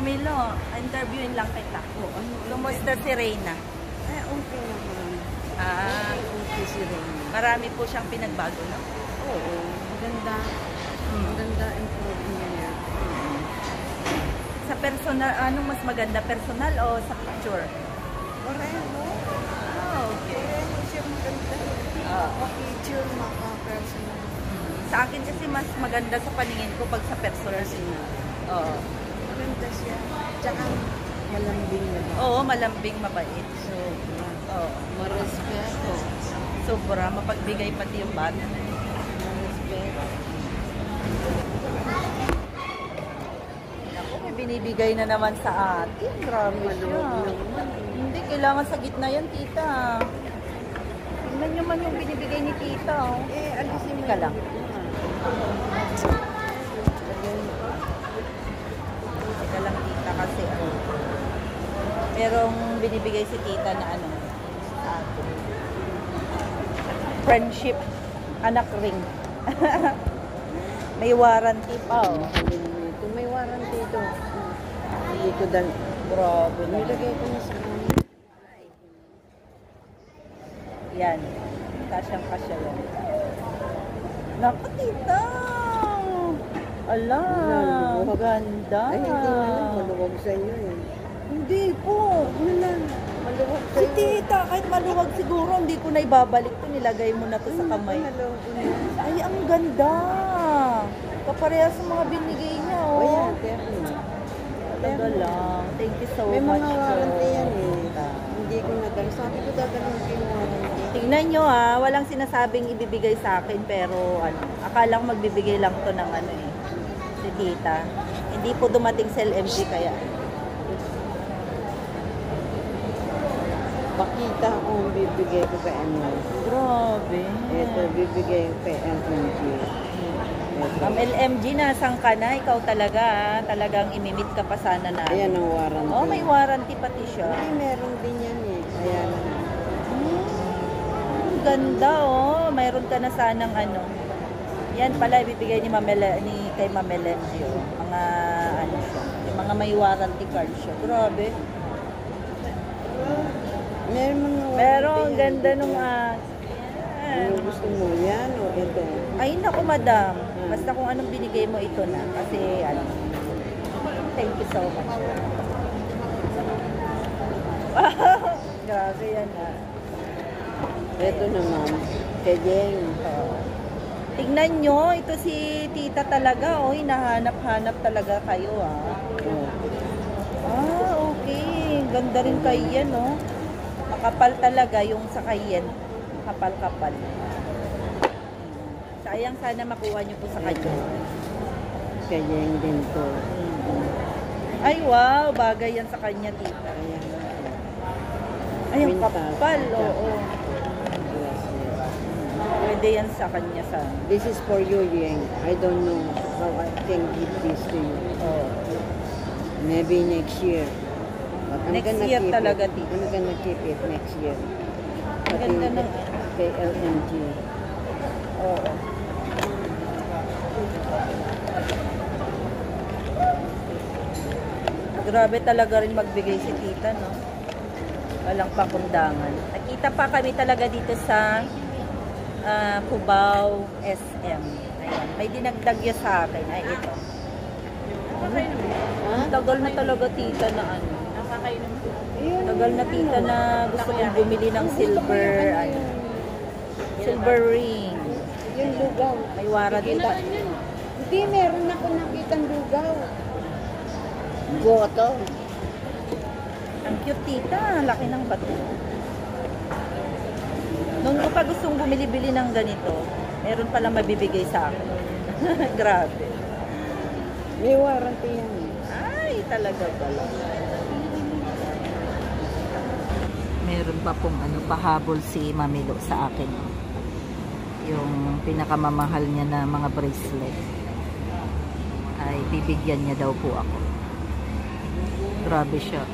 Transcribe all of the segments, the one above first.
Mamilo, interviewin lang kita. Kumusta si Reyna? Ay, okay naman. Okay si Reyna. Marami po siyang pinagbago, no? Oo, maganda. Maganda improvement niya. Sa personal, anong mas maganda? Personal o sa picture? Pareho. Okay. Pareho siya maganda. Maka-picture, maka-personal. Sa akin kasi mas maganda sa paningin ko pag sa personal. Oo. Maganda siya. Tsaka malambing na ba? Oo, malambing, mabait. Sobra. Oo. Marespeto. Sobra, mapagbigay pati yung bata. Marespeto. Ako, may binibigay na naman sa atin. Grabe siya. Hindi, kailangan sa gitna yan, tita. Tingnan nyo man yung binibigay ni tita. Oh. Alisin mo Ka lang. Teka lang, tita, kasi merong binibigay si tita na sa atin. Friendship anak ring. May warranty pa, oh. Ito, may warranty ito. Dito dan. Grabe. Nilagay ko na sa kanya. Yan. Kasyang-kasya yan. Naku, tita! Ala, maganda. Ay, hindi naman. Maluwag sa inyo eh. Hindi po. Ano lang? Maluwag sa Si inyo. tita, kahit maluwag siguro, hindi ko na ibabalik to. Nilagay mo na to sa kamay. Maluwag ko na. Ay, ang ganda. Kapareha sa mga binigay niya, O oh. yan, Terno. Talaga lang. Thank you so May much. mga warranty po, yan eh. tita. Hindi ko nadala. Sabi ko dadalhin ko yung warranty. Tingnan nyo walang sinasabing ibibigay sa akin pero akala ko magbibigay lang to ng si tita. Hindi po dumating sa LMG kaya. Pakita kung bibigay ko kay ano. Grabe. Ito, bibigay ko kay LMG. Ang LMG, nasaan ka na? Ikaw talaga, talagang imimit ka pa sana na. Ayan ang warranty. Oh, may warranty pati siya. Ay, meron din yan eh. Ayan. Ganda, oh. Mayroon ka na sanang Yan pala, ibibigay ni kay Mamelenji, oh. Mga, siya. Yung mga may warranty card siya. Grabe. Meron mga warranty. Pero, ang ganda nung, Ano gusto mo? Yan o ito? Ay, naku, madam. Basta kung anong binigay mo, ito na. Kasi, thank you so much. Grabe yan, Ito naman. Kay Jeng. Tignan nyo, ito si tita talaga. Oh, hinahanap-hanap talaga kayo, okay. Ganda rin kayo yan, oh. Makapal talaga yung sa kayen. Kapal-kapal. Sayang sana makuha nyo po sa kanya. Kay Jeng din to. Ay, wow. Bagay yan sa kanya, tita. Ayan. Ay, ang kapal. Oo. Pwede yan sa kanya sa... This is for you, Jeng. I don't know how I can give this to you. Maybe next year. But I'm Next gonna year keep talaga, it. tita. I'm gonna keep it next year. Ganda na. Kay LMG. Oo. Grabe talaga rin magbigay si tita, no? Walang pakundangan. Nakita pa kami talaga dito sa Cubao SM. Ayan. May dinagdag niya sa akin. Ay, ito. Tagal na talaga tita na Tagal na tita na gusto kong bumili ng silver, silver ring. Yung lugaw. May warranty pa. Hindi, meron ako nakitang lugaw. Goto. Ang cute, tita. Laki ng bato. Noon ko pa gustong bumili-bili ng ganito, meron palang mabibigay sa akin. Grabe. May warranty yan. Ay, talaga pala. Meron pa pong pahabol si Mamilo sa akin. Yung pinakamamahal niya na mga bracelet. Ay, bibigyan niya daw po ako. Grabe siya.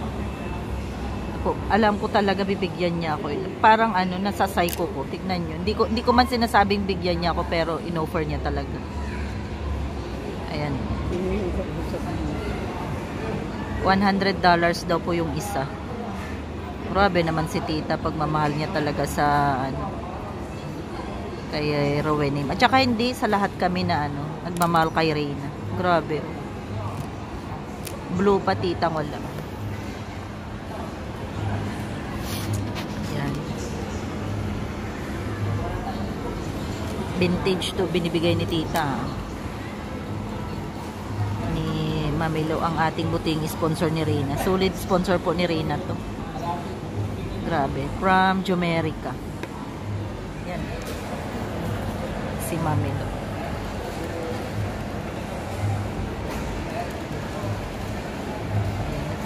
Alam ko talaga bibigyan niya ako. Parang nasa psycho ko. Tignan niyo. Hindi ko man sinasabing bigyan niya ako pero inoffer niya talaga. Ayan. $100 daw po yung isa. Grabe naman si tita, pagmamahal niya talaga sa ano, kay Rowena. At saka hindi sa lahat kami na ano, nagmamahal kay Reyna. Grabe. Blue pa tita wala. Yan. Vintage to binibigay ni tita. Ni Mamilo ang ating buting sponsor ni Reyna. Solid sponsor po ni Reyna to. Grabe. From Jumerica. Yan. Si Mamilo.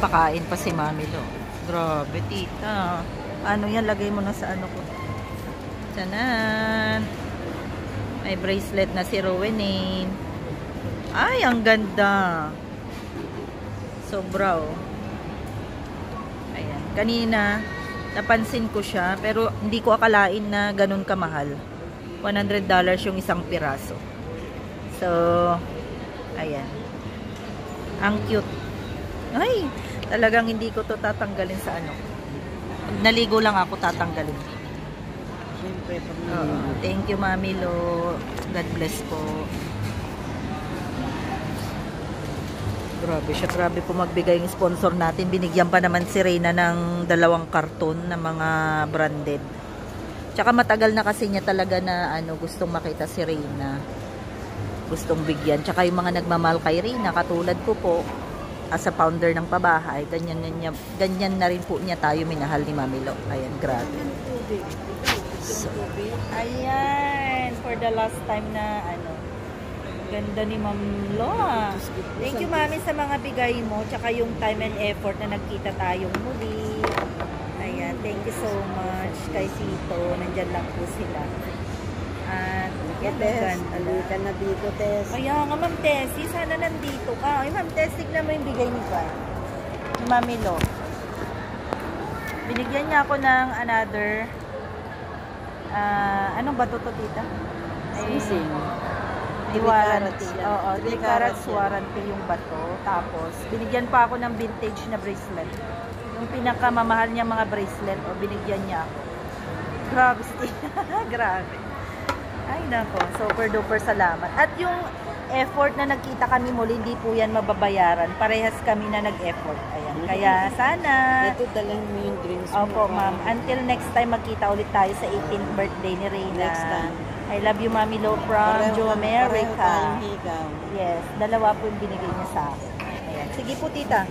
Pakain pa si Mamilo. Grabe, tita. Ano yan? Lagay mo na sa ano ko. Tanan. May bracelet na si Rowena. Ay, ang ganda. Sobra, oh. Ayan. Kanina, napansin ko siya. Pero hindi ko akalain na ganun kamahal. $100 yung isang piraso. So, ayan. Ang cute. Ay, talagang hindi ko to tatanggalin sa ano. Pag naligo lang ako, tatanggalin. Siyempre, Thank you, Mami Lo. God bless po. Grabe siya. Grabe po magbigay yung sponsor natin. Binigyan pa naman si Reyna ng 2 karton na mga branded. Tsaka matagal na kasi niya talaga na ano, gustong makita si Reyna. Gustong bigyan. Tsaka yung mga nagmamahal kay Reyna, katulad ko po, as a founder ng pabahay, ganyan na rin po niya tayo minahal ni Mami Lo. Ayan, grabe. So, ayan, for the last time na ano, ganda ni Ma'am Lo. Thank you, Mami, sa mga bigay mo, tsaka yung time and effort na nagkita tayong muli. Ayan, thank you so much kay Tito. Nandyan lang po sila. At yan, Halika na dito, Tess. kaya nga, Ma'am Tessie, sana nandito ka. Ay, Ma'am Tessie, tignan mo yung bigay ni Juan. Ni Mami Lo. Binigyan niya ako ng another, anong bato to, tita? Ay, may warranty. Oo, 3 carats warranty yung bato. Tapos, binigyan pa ako ng vintage na bracelet. Yung pinakamamahal niya mga bracelet, o binigyan niya ako. Grabe, grabe. Ay, nako. Super duper salamat. At yung effort na nagkita kami muli, hindi po yan mababayaran. Parehas kami na nag-effort. Ayan. Kaya sana... Ito, dalhin mo yung drinks mo. Opo, ma'am. Until next time, magkita ulit tayo sa 18th birthday ni Reyna. Next time. I love you, Mami Lo, from Jumerica. Pareho tayong higaw. Yes. 2 po yung binigay niya sa akin. Ayan. Sige po, tita.